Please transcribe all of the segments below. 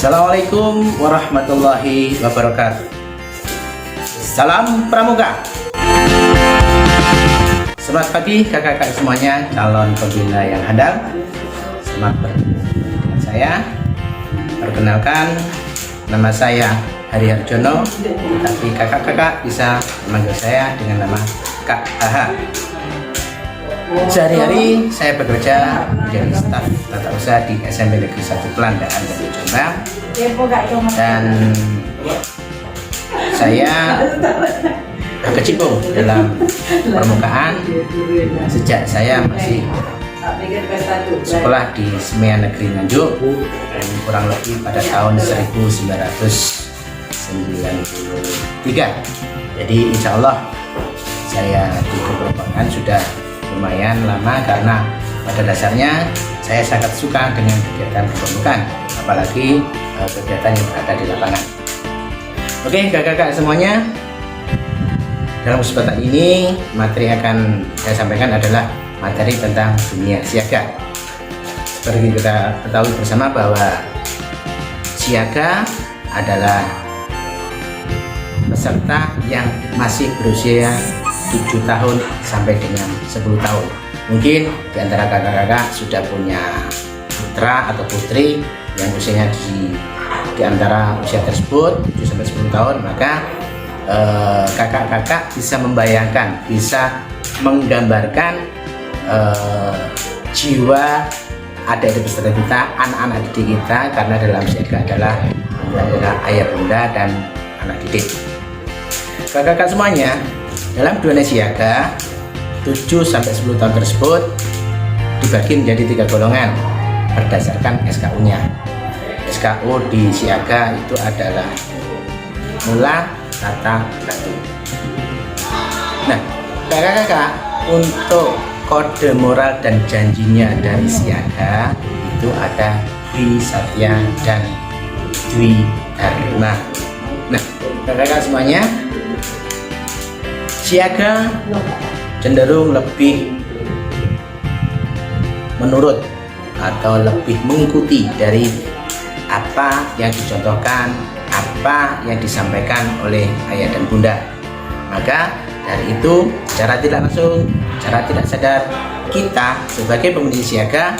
Assalamualaikum warahmatullahi wabarakatuh. Salam Pramuka. Selamat pagi kakak-kakak semuanya, calon pembina yang handal. Selamat bertemu dengan saya. Perkenalkan, nama saya Hari Harjono, tapi kakak-kakak bisa memanggil saya dengan nama Kak Aha. Sehari-hari saya bekerja menjadi staf tata usaha di SMP Negeri 1 Pelandaan dari Jombang, dan saya berkecimpung dalam permukaan sejak saya masih sekolah di Semean Negeri Nganjuk, dan kurang lebih pada tahun 1993. Jadi insya Allah saya di permukaan sudah lumayan lama, karena pada dasarnya saya sangat suka dengan kegiatan kepemukaan, apalagi kegiatan yang berada di lapangan. Oke kakak-kakak semuanya, dalam kesempatan ini materi yang akan saya sampaikan adalah materi tentang dunia siaga. Seperti kita ketahui bersama bahwa siaga adalah peserta yang masih berusia 7 tahun sampai dengan 10 tahun. Mungkin di antara kakak-kakak sudah punya putra atau putri yang usianya di antara usia tersebut 7 sampai 10 tahun, maka kakak-kakak bisa membayangkan, bisa menggambarkan jiwa adik-adik peserta kita, anak-anak didik kita, karena dalam siaga adalah ayah bunda dan anak didik. Kakak-kakak semuanya, dalam dunia siaga 7 sampai 10 tahun tersebut dibagi menjadi 3 golongan berdasarkan SKU-nya. SKU di siaga itu adalah mula, kata, batu. Nah, kakak-kakak, untuk kode moral dan janjinya dari siaga itu ada Dwi Satya dan Dwi Dharma. Nah, kakak-kakak semuanya, siaga cenderung lebih menurut atau lebih mengikuti dari apa yang dicontohkan, apa yang disampaikan oleh ayah dan bunda. Maka dari itu, secara tidak langsung, secara tidak sadar, kita sebagai pemimpin siaga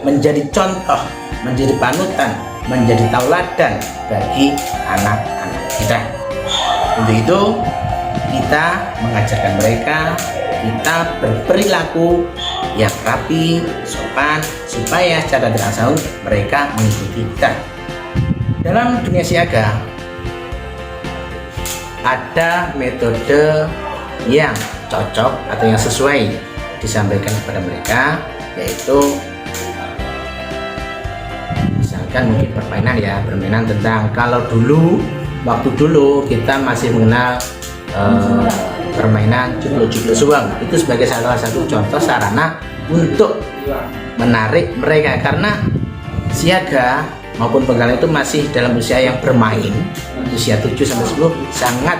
menjadi contoh, menjadi panutan, menjadi tauladan bagi anak-anak kita. Untuk itu kita mengajarkan mereka, kita berperilaku yang rapi, sopan, supaya secara tidak langsung mereka mengikuti kita. Dalam dunia siaga ada metode yang cocok atau yang sesuai disampaikan kepada mereka, yaitu misalkan mungkin permainan ya, permainan tentang, kalau waktu dulu kita masih mengenal permainan jubluk-jubluk suweng, itu sebagai salah satu contoh sarana untuk menarik mereka, karena siaga maupun penggalan itu masih dalam usia yang bermain, usia 7 sampai 10, sangat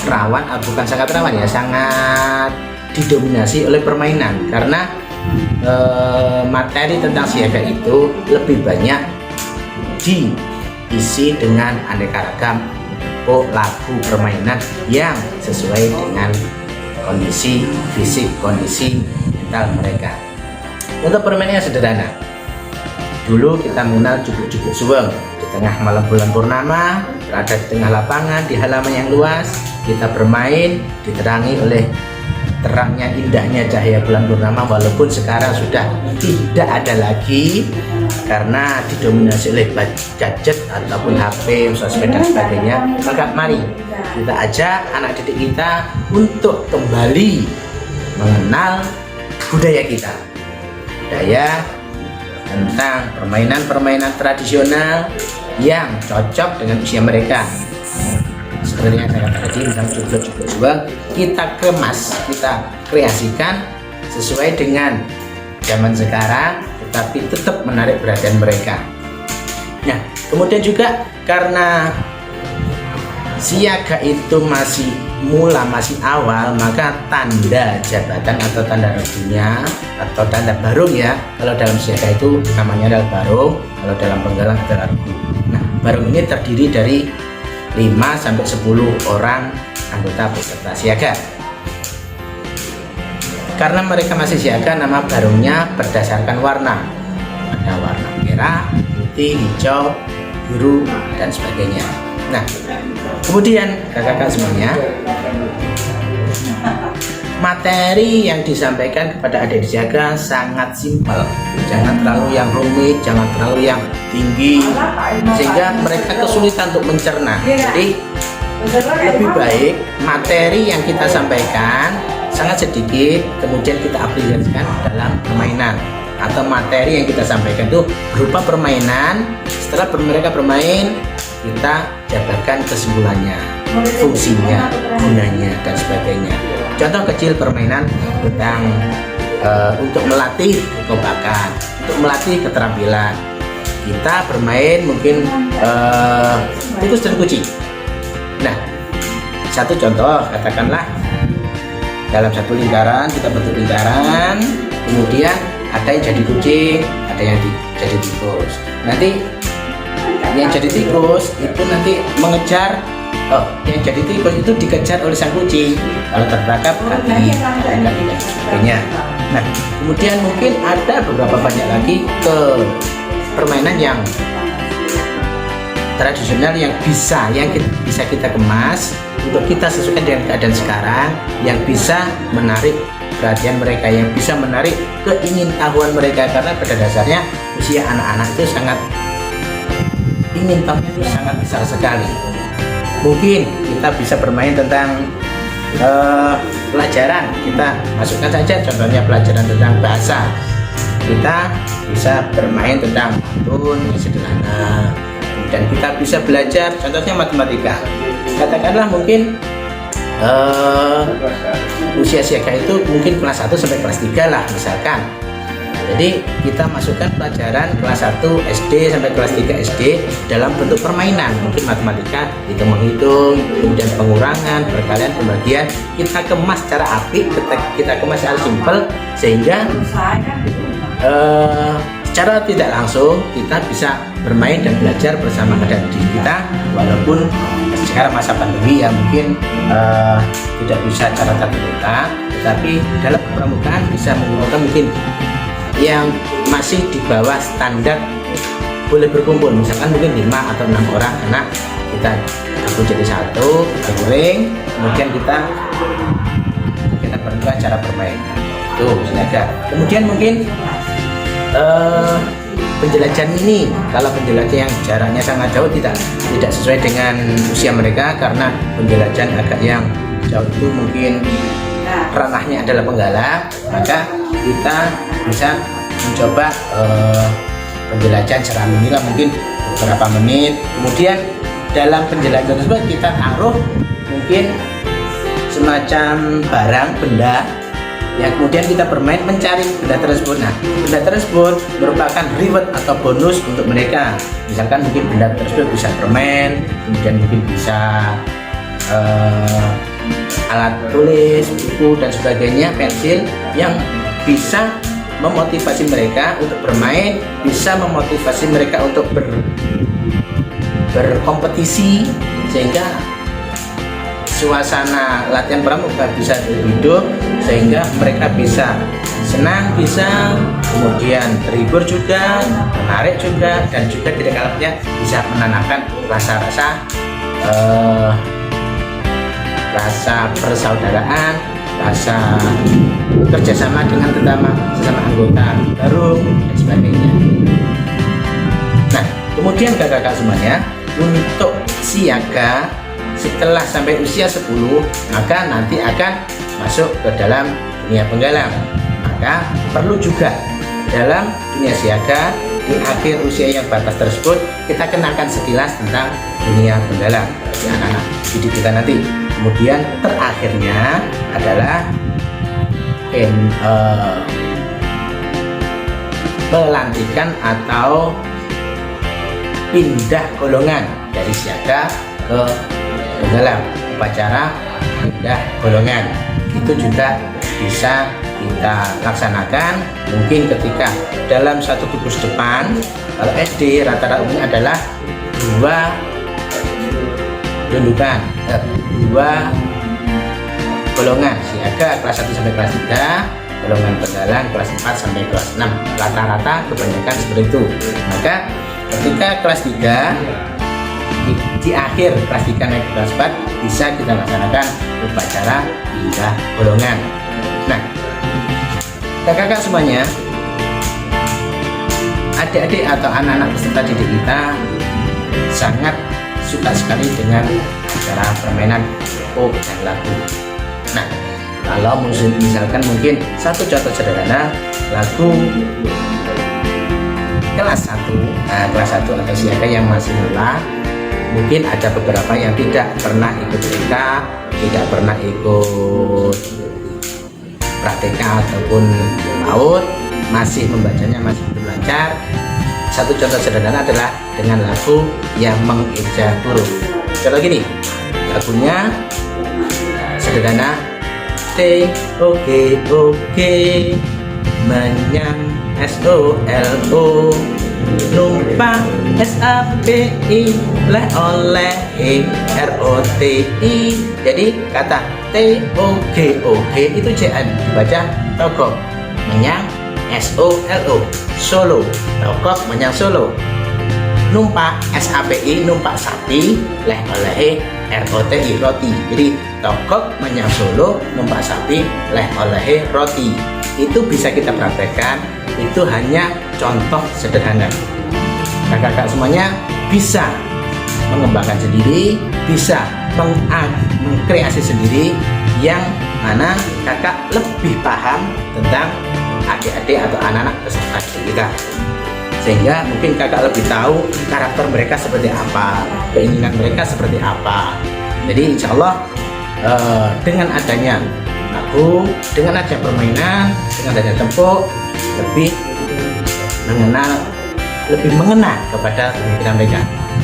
rawan, bukan sangat rawan ya, sangat didominasi oleh permainan, karena materi tentang siaga itu lebih banyak diisi dengan aneka ragam lagu permainan yang sesuai dengan kondisi fisik, kondisi mental mereka. Untuk permainan yang sederhana, dulu kita mengenal jubluk-jubluk suweng. Di tengah malam bulan purnama, berada di tengah lapangan, di halaman yang luas, kita bermain diterangi oleh terangnya indahnya cahaya bulan purnama. Walaupun sekarang sudah tidak ada lagi karena didominasi oleh gadget ataupun HP, sosmed dan sebagainya, maka mari kita ajak anak didik kita untuk kembali mengenal budaya kita, budaya tentang permainan-permainan tradisional yang cocok dengan usia mereka. Seperti yang saya katakan tadi, misalnya jubluk-jubluk suweng, kita kemas, kita kreasikan sesuai dengan zaman sekarang, tetapi tetap menarik perhatian mereka. Nah, kemudian juga karena siaga itu masih mula masih awal, maka tanda jabatan atau tanda redunya atau tanda barung ya, kalau dalam siaga itu namanya adalah barung, kalau dalam penggalang adalah regu. Nah, barung ini terdiri dari 5 sampai 10 orang anggota peserta siaga. Karena mereka masih siaga, nama barungnya berdasarkan warna. Ada warna merah, putih, hijau, biru, dan sebagainya. Nah, kemudian kakak-kakak semuanya, materi yang disampaikan kepada adik siaga sangat simpel. Jangan terlalu yang rumit, jangan terlalu yang tinggi, sehingga mereka kesulitan untuk mencerna. Jadi lebih baik materi yang kita sampaikan sangat sedikit, kemudian kita aplikasikan dalam permainan, atau materi yang kita sampaikan itu berupa permainan. Setelah mereka bermain, kita jabarkan kesimpulannya, fungsinya, gunanya, dan sebagainya. Contoh kecil permainan tentang untuk melatih kekompakan, untuk melatih keterampilan. Kita bermain mungkin tikus dan kucing. Nah, satu contoh, katakanlah dalam satu lingkaran, kita bentuk lingkaran, kemudian ada yang jadi kucing, ada yang jadi tikus. Nanti yang jadi tikus itu nanti mengejar, yang jadi tikus itu dikejar oleh sang kucing. Kalau tertangkap kaki dan sebagainya. Nah, kemudian mungkin ada beberapa banyak lagi ke permainan yang tradisional yang bisa kita kemas untuk kita sesuaikan dengan keadaan sekarang, yang bisa menarik perhatian mereka, yang bisa menarik keingintahuan mereka, karena pada dasarnya usia anak-anak itu sangat ingin tahu, itu sangat besar sekali. Mungkin kita bisa bermain tentang pelajaran, kita masukkan saja contohnya pelajaran tentang bahasa. Kita bisa bermain tentang pantun yang sederhana, dan kita bisa belajar contohnya matematika. Katakanlah mungkin usia siaga itu mungkin kelas 1 sampai kelas 3 lah misalkan. Jadi kita masukkan pelajaran kelas 1 SD sampai kelas 3 SD dalam bentuk permainan, mungkin matematika, hitung-menghitung, kemudian pengurangan, perkalian, pembagian. Kita kemas secara apik, kita kemas secara simpel, sehingga secara tidak langsung kita bisa bermain dan belajar bersama adik-adik kita, walaupun sekarang masa pandemi ya mungkin tidak bisa cara tatap muka, tetapi dalam permukaan bisa menggunakan mungkin yang masih di bawah standar boleh berkumpul, misalkan mungkin 5 atau 6 orang anak, kita kumpul jadi satu, ring, kemudian kita perlukan cara bermain itu siaga. Kemudian mungkin penjelajahan ini, kalau penjelajahan yang jaraknya sangat jauh tidak sesuai dengan usia mereka, karena penjelajahan agak yang jauh itu mungkin ranahnya adalah penggalang, maka kita bisa mencoba penjelajahan secara minimal mungkin beberapa menit. Kemudian dalam penjelajahan tersebut kita taruh mungkin semacam barang, benda, yang kemudian kita bermain mencari benda tersebut. Nah, benda tersebut merupakan reward atau bonus untuk mereka. Misalkan mungkin benda tersebut bisa permen, kemudian mungkin bisa alat tulis, buku, dan sebagainya, pensil, yang bisa memotivasi mereka untuk bermain, bisa memotivasi mereka untuk berkompetisi, sehingga suasana latihan pramuka bisa hidup, sehingga mereka bisa senang, bisa kemudian terhibur juga, menarik juga, dan juga tidak kalahnya bisa menanamkan rasa-rasa persaudaraan, rasa kerjasama dengan sesama anggota baru, dan sebagainya. Nah, kemudian kakak-kakak semuanya, untuk siaga setelah sampai usia 10, maka nanti akan masuk ke dalam dunia penggalang. Maka perlu juga dalam dunia siaga di akhir usia yang batas tersebut kita kenalkan sekilas tentang dunia penggalang bagi anak-anak didik kita nanti. Kemudian terakhirnya adalah pelantikan atau pindah golongan dari siaga ke penggalang, upacara pindah golongan. Itu juga bisa kita laksanakan mungkin ketika dalam satu gugus depan. Kalau SD rata-rata umumnya adalah 2 dundukan, 2 golongan siaga kelas 1 sampai kelas 3, golongan pedalang kelas 4 sampai kelas 6. Rata-rata kebanyakan seperti itu. Maka ketika kelas 3 di akhir kelas 3 naik ke kelas 4 bisa kita laksanakan upacara pindah golongan. Nah, kakak-kakak semuanya, adik-adik atau anak-anak peserta didik kita sangat suka sekali dengan acara permainan pop dan lagu. Nah, kalau misalkan mungkin satu contoh sederhana lagu kelas 1, kelas 1 atau siaga yang masih mula, mungkin ada beberapa yang tidak pernah ikut TK, tidak pernah ikut praktika ataupun PAUD, masih membacanya masih belum lancar. Satu contoh sederhana adalah dengan lagu yang mengeja huruf. Contoh gini, lagunya sederhana, T O G O G, menyang S O L O, numpak S A P I, leh oleh E R O T I. Jadi kata T O G O G itu jangan dibaca togok, menyang S O L O, Solo, togok menyang Solo. Numpak S A P I, numpak sapi, leh oleh R O T I, roti. Jadi togok menyang Solo, numpak sapi, leh oleh roti. Itu bisa kita praktekkan. Itu hanya contoh sederhana. Kakak-kakak semuanya bisa mengembangkan sendiri, bisa mengkreasi sendiri yang mana kakak lebih paham tentang adik-adik atau anak-anak peserta kita, sehingga mungkin kakak lebih tahu karakter mereka seperti apa, keinginan mereka seperti apa. Jadi insya Allah dengan adanya lagu, dengan adanya permainan, dengan adanya tempuk, lebih mengena kepada pemikiran mereka.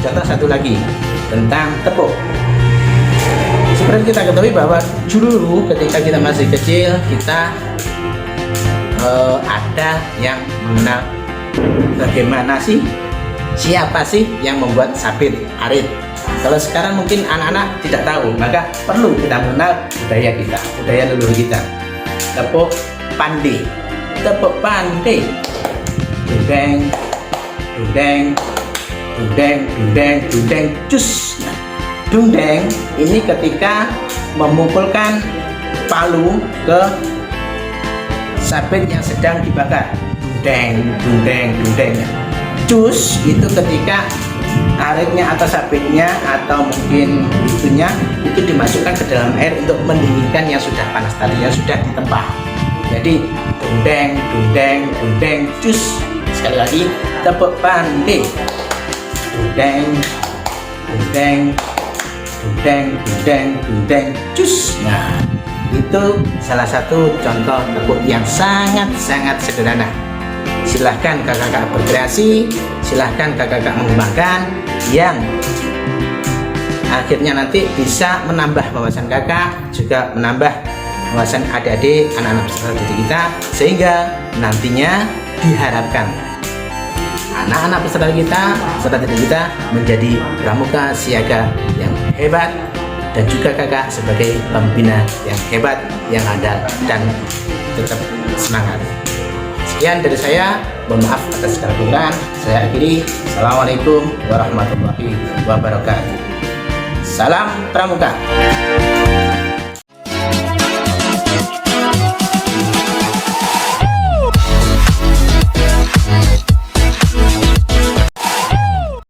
Contoh satu lagi tentang tepuk. Seperti kita ketahui bahwa dulu ketika kita masih kecil, kita ada yang mengenal bagaimana sih, siapa sih yang membuat sabit arit. Kalau sekarang mungkin anak-anak tidak tahu, maka perlu kita mengenal budaya kita, budaya leluhur kita. Tepuk pandi, tepuk pandi, dudeng, dudeng, dudeng, dudeng, dudeng, cus. Nah, dudeng ini ketika memukulkan palu ke sabit yang sedang dibakar. Dudeng, dudeng, dudeng. Cus itu ketika aritnya atau sabitnya atau mungkin itunya itu dimasukkan ke dalam air untuk mendinginkan yang sudah panas tadi, yang sudah ditempah. Jadi dudeng, dudeng, dudeng, cus. Sekali lagi, tepuk pandi, dudeng, dudeng, dudeng, dudeng, dudeng, cus. Nah, itu salah satu contoh tepuk yang sangat-sangat sederhana. Silahkan kakak-kakak berkreasi, silahkan kakak-kakak mengembangkan yang akhirnya nanti bisa menambah wawasan kakak, juga menambah wawasan adik-adik, anak-anak peserta didik kita, sehingga nantinya diharapkan anak-anak peserta didik kita menjadi pramuka siaga yang hebat, dan juga kakak sebagai pembina yang hebat, yang andal, dan tetap semangat. Sekian dari saya, mohon maaf atas segala kekurangan. Saya akhiri. Assalamualaikum warahmatullahi wabarakatuh. Salam Pramuka.